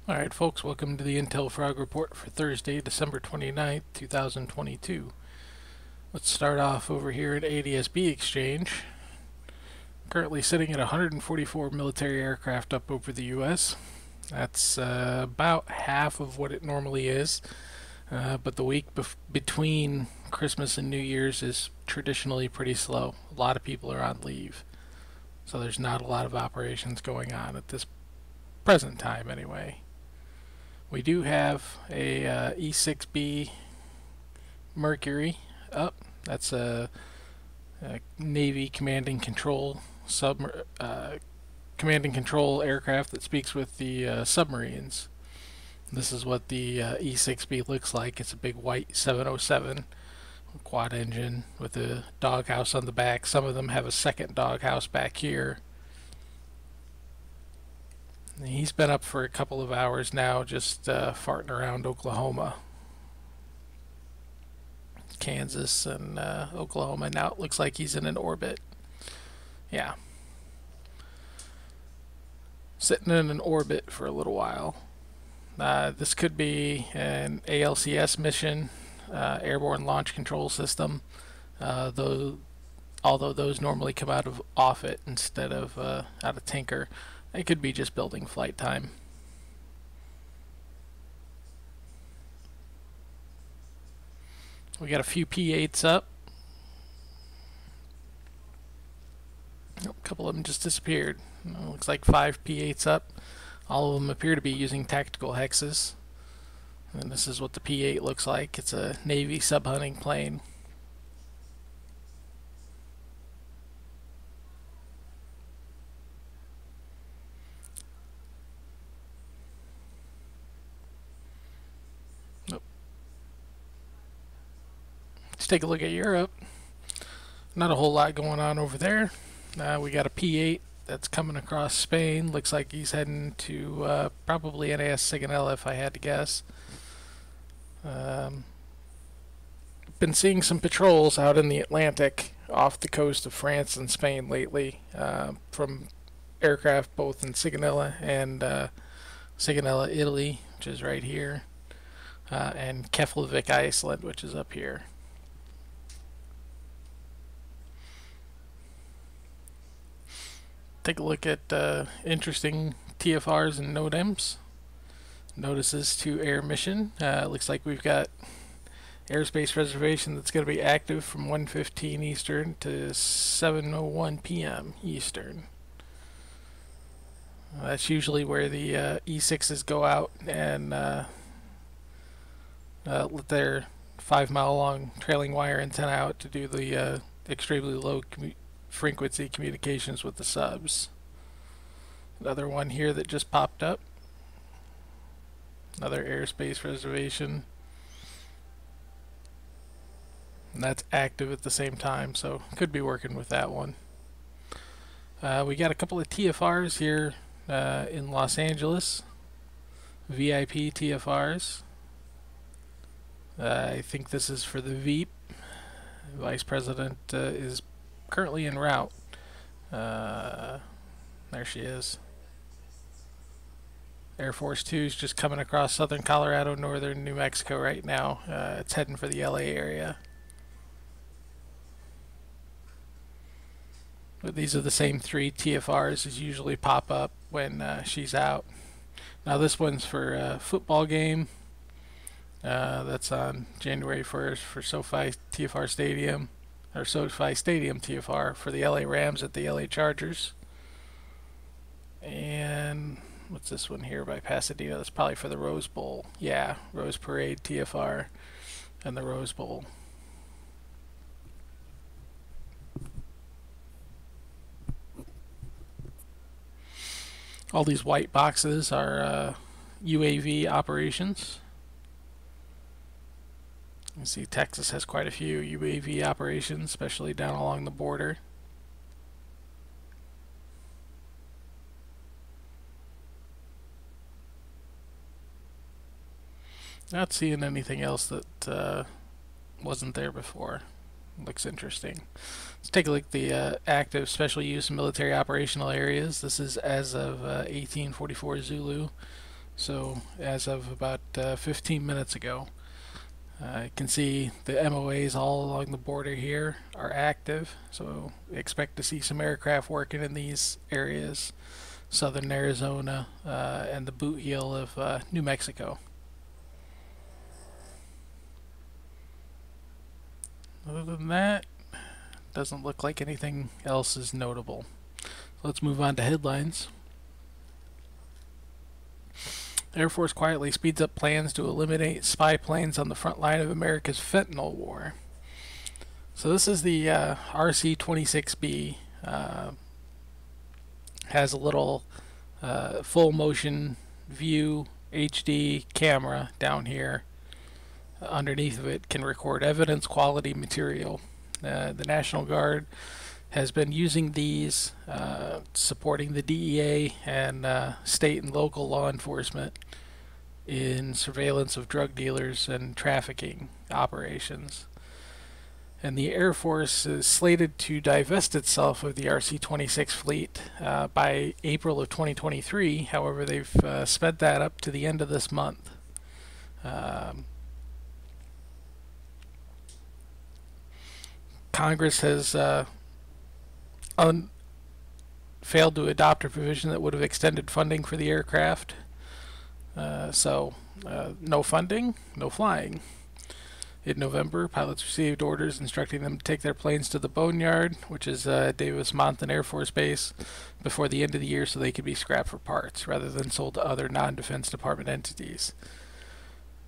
Alright folks, welcome to the TheIntelFrog Report for Thursday, December 29th, 2022. Let's start off over here at ADS-B Exchange. Currently sitting at 144 military aircraft up over the U.S. That's about half of what it normally is, but the week between Christmas and New Year's is traditionally pretty slow. A lot of people are on leave, so there's not a lot of operations going on at this present time anyway. We do have a E6B Mercury up. That's a Navy command and control aircraft that speaks with the submarines. This is what the E6B looks like. It's a big white 707 quad engine with a doghouse on the back. Some of them have a second doghouse back here. He's been up for a couple of hours now, just farting around Oklahoma, Kansas, and Oklahoma. Now it looks like he's in an orbit. Yeah. Sitting in an orbit for a little while. This could be an ALCS mission, Airborne Launch Control System, although those normally come out of Offutt instead of out of Tinker. It could be just building flight time. We got a few P8s up. A couple of them just disappeared. Looks like 5 P8s up. All of them appear to be using tactical hexes. And this is what the P8 looks like. It's a Navy sub-hunting plane. Let's take a look at Europe. Not a whole lot going on over there. We got a P8 that's coming across Spain. Looks like he's heading to probably NAS Sigonella, if I had to guess. Been seeing some patrols out in the Atlantic off the coast of France and Spain lately, from aircraft both in Sigonella and Sigonella, Italy, which is right here, and Keflavik, Iceland, which is up here. Take a look at interesting TFRs and NOTAMS. Notices to air mission. Looks like we've got airspace reservation that's going to be active from 1:15 Eastern to 7:01 p.m. Eastern. That's usually where the E6s go out and let their 5-mile long trailing wire antenna out to do the extremely low frequency communications with the subs. Another one here that just popped up. Another airspace reservation. And that's active at the same time, so could be working with that one. We got a couple of TFRs here in Los Angeles. VIP TFRs. I think this is for the VEEP. Vice President is currently en route. There she is. Air Force 2 is just coming across southern Colorado, northern New Mexico right now. It's heading for the LA area. But these are the same 3 TFRs as usually pop up when she's out. Now this one's for a football game. That's on January 1st for SoFi TFR Stadium. Or SoFi Stadium TFR for the LA Rams at the LA Chargers. And what's this one here by Pasadena? That's probably for the Rose Bowl. Yeah, Rose Parade TFR and the Rose Bowl. All these white boxes are UAV operations. You see Texas has quite a few UAV operations, especially down along the border. Not seeing anything else that wasn't there before. Looks interesting. Let's take a look at the active special use military operational areas. This is as of 1844 Zulu. So as of about 15 minutes ago, you can see the MOAs all along the border here are active, so expect to see some aircraft working in these areas, southern Arizona and the boot heel of New Mexico. Other than that, doesn't look like anything else is notable. Let's move on to headlines. Air Force quietly speeds up plans to eliminate spy planes on the front line of America's fentanyl war. So this is the RC-26B. Has a little full motion view HD camera down here. Underneath of it can record evidence quality material. The National Guard has been using these, supporting the DEA and state and local law enforcement in surveillance of drug dealers and trafficking operations. And the Air Force is slated to divest itself of the RC-26 fleet by April of 2023. However, they've sped that up to the end of this month. Congress has failed to adopt a provision that would have extended funding for the aircraft. So no funding, no flying. In November, pilots received orders instructing them to take their planes to the Boneyard, which is Davis-Monthan Air Force Base, before the end of the year so they could be scrapped for parts rather than sold to other non-Defense Department entities.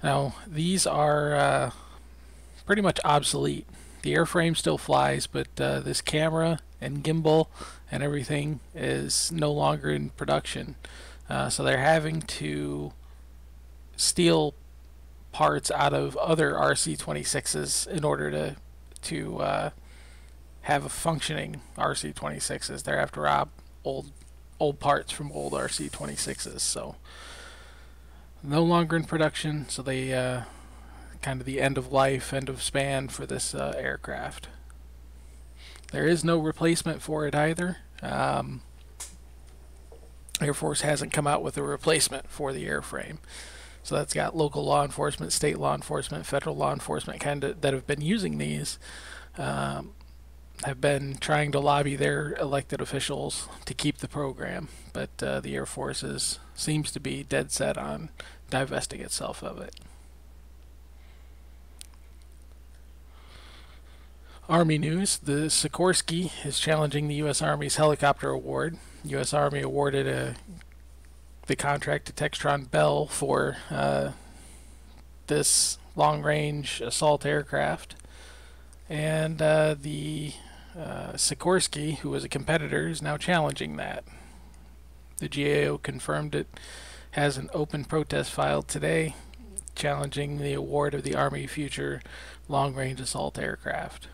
Now, these are pretty much obsolete. The airframe still flies, but this camera and gimbal and everything is no longer in production. So they're having to steal parts out of other RC-26s in order to have a functioning RC-26s. They're have to rob old parts from old RC-26s. So no longer in production. So they kind of the end of life, end of span for this aircraft. There is no replacement for it either. Air Force hasn't come out with a replacement for the airframe. So that's got local law enforcement, state law enforcement, federal law enforcement kind of that have been using these, have been trying to lobby their elected officials to keep the program, but the Air Force seems to be dead set on divesting itself of it. Army news. The Sikorsky is challenging the U.S. Army's helicopter award. U.S. Army awarded the contract to Textron Bell for this long-range assault aircraft. And the Sikorsky, who was a competitor, is now challenging that. The GAO confirmed it has an open protest filed today challenging the award of the Army Future long-range assault aircraft.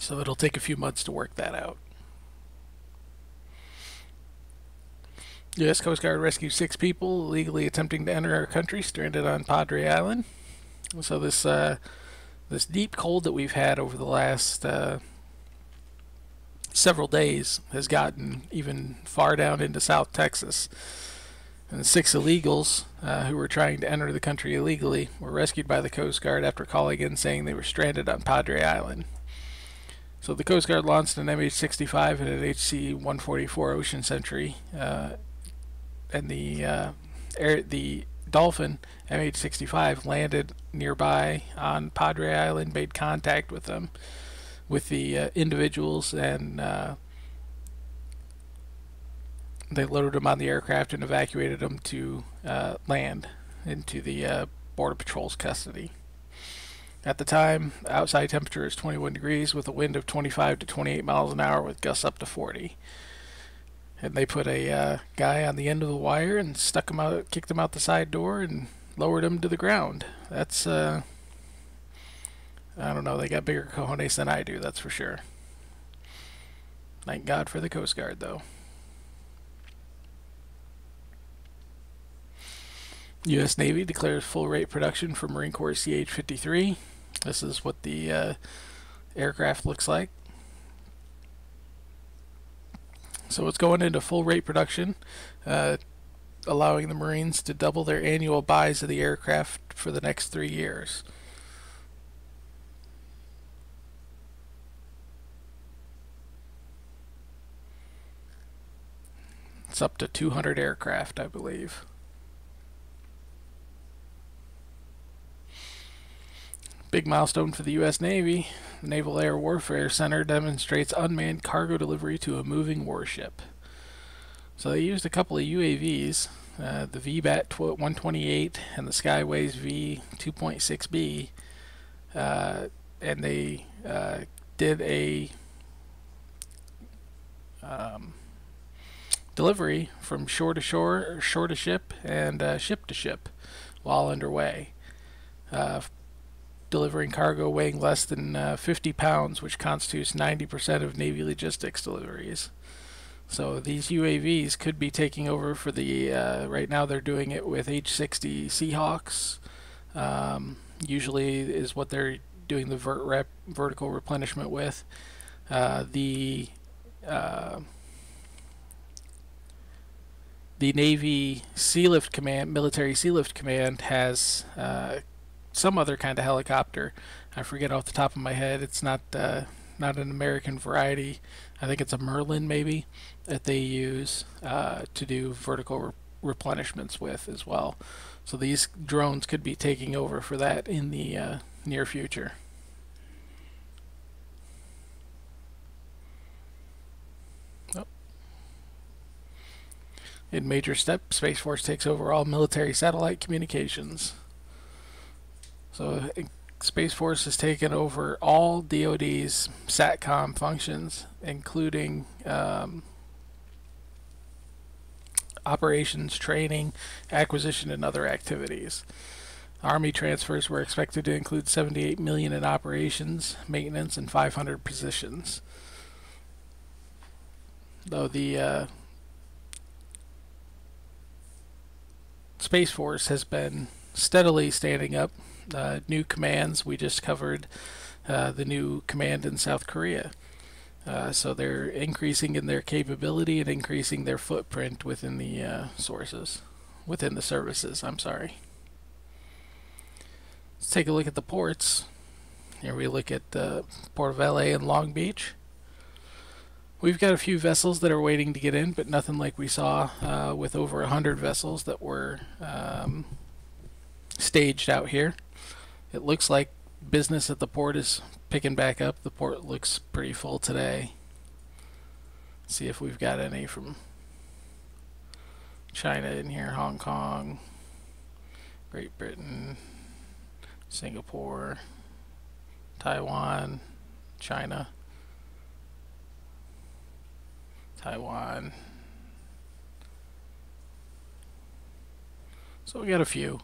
So it'll take a few months to work that out. U.S. Coast Guard rescued 6 people illegally attempting to enter our country stranded on Padre Island. So this deep cold that we've had over the last several days has gotten even far down into South Texas. And 6 illegals who were trying to enter the country illegally were rescued by the Coast Guard after calling in saying they were stranded on Padre Island. So the Coast Guard launched an MH-65 and an HC-144 Ocean Sentry, and the Dolphin MH-65 landed nearby on Padre Island, made contact with them, with the individuals, and they loaded them on the aircraft and evacuated them to land into the Border Patrol's custody. At the time, outside temperature is 21 degrees with a wind of 25 to 28 miles an hour with gusts up to 40. And they put a guy on the end of the wire and stuck him out, kicked him out the side door, and lowered him to the ground. That's, I don't know, they got bigger cojones than I do, that's for sure. Thank God for the Coast Guard, though. U.S. Navy declares full rate production for Marine Corps CH-53. This is what the aircraft looks like. So it's going into full rate production, allowing the Marines to double their annual buys of the aircraft for the next 3 years. It's up to 200 aircraft, I believe. Big milestone for the U.S. Navy. The Naval Air Warfare Center demonstrates unmanned cargo delivery to a moving warship. So they used a couple of UAVs, the VBAT 128 and the Skyways V2.6B, and they did a delivery from shore to shore, or shore to ship, and ship to ship while underway. Delivering cargo weighing less than 50 pounds, which constitutes 90% of Navy logistics deliveries. So these UAVs could be taking over for the, right now they're doing it with H-60 Seahawks, usually is what they're doing the vertical replenishment with. The Navy Sealift Command, Military Sealift Command, has some other kind of helicopter. I forget off the top of my head. It's not an American variety. I think it's a Merlin maybe that they use to do vertical replenishments with as well. So these drones could be taking over for that in the near future. Oh. In major step, Space Force takes over all military satellite communications. So Space Force has taken over all DoD's SATCOM functions, including operations, training, acquisition, and other activities. Army transfers were expected to include $78 million in operations, maintenance, and 500 positions. Though the Space Force has been steadily standing up new commands. We just covered the new command in South Korea. So they're increasing in their capability and increasing their footprint within the within the services, I'm sorry. Let's take a look at the ports. Here we look at the Port of LA and Long Beach. We've got a few vessels that are waiting to get in, but nothing like we saw with over 100 vessels that were staged out here. It looks like business at the port is picking back up. The port looks pretty full today. Let's see if we've got any from China in here, Hong Kong, Great Britain, Singapore, Taiwan, China, Taiwan. So we got a few.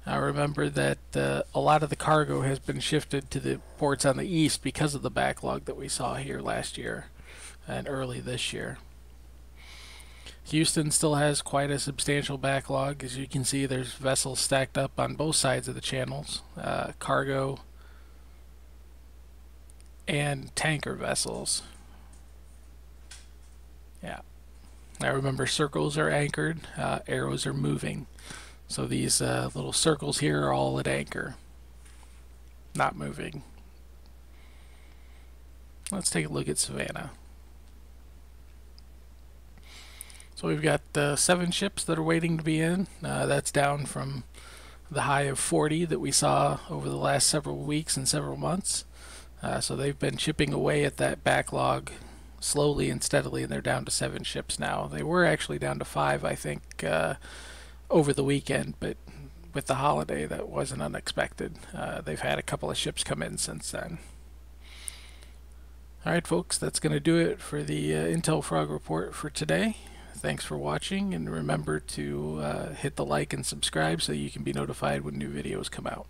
I remember that a lot of the cargo has been shifted to the ports on the east because of the backlog that we saw here last year and early this year. Houston still has quite a substantial backlog. As you can see, there's vessels stacked up on both sides of the channels, cargo and tanker vessels. Yeah. I remember circles are anchored, arrows are moving. So these little circles here are all at anchor, not moving. Let's take a look at Savannah. So we've got 7 ships that are waiting to be in. That's down from the high of 40 that we saw over the last several weeks and several months. So they've been chipping away at that backlog slowly and steadily, and they're down to 7 ships now. They were actually down to 5, I think, over the weekend, but with the holiday that wasn't unexpected. They've had a couple of ships come in since then. Alright folks, that's going to do it for the TheIntelFrog Report for today. Thanks for watching, and remember to hit the like and subscribe so you can be notified when new videos come out.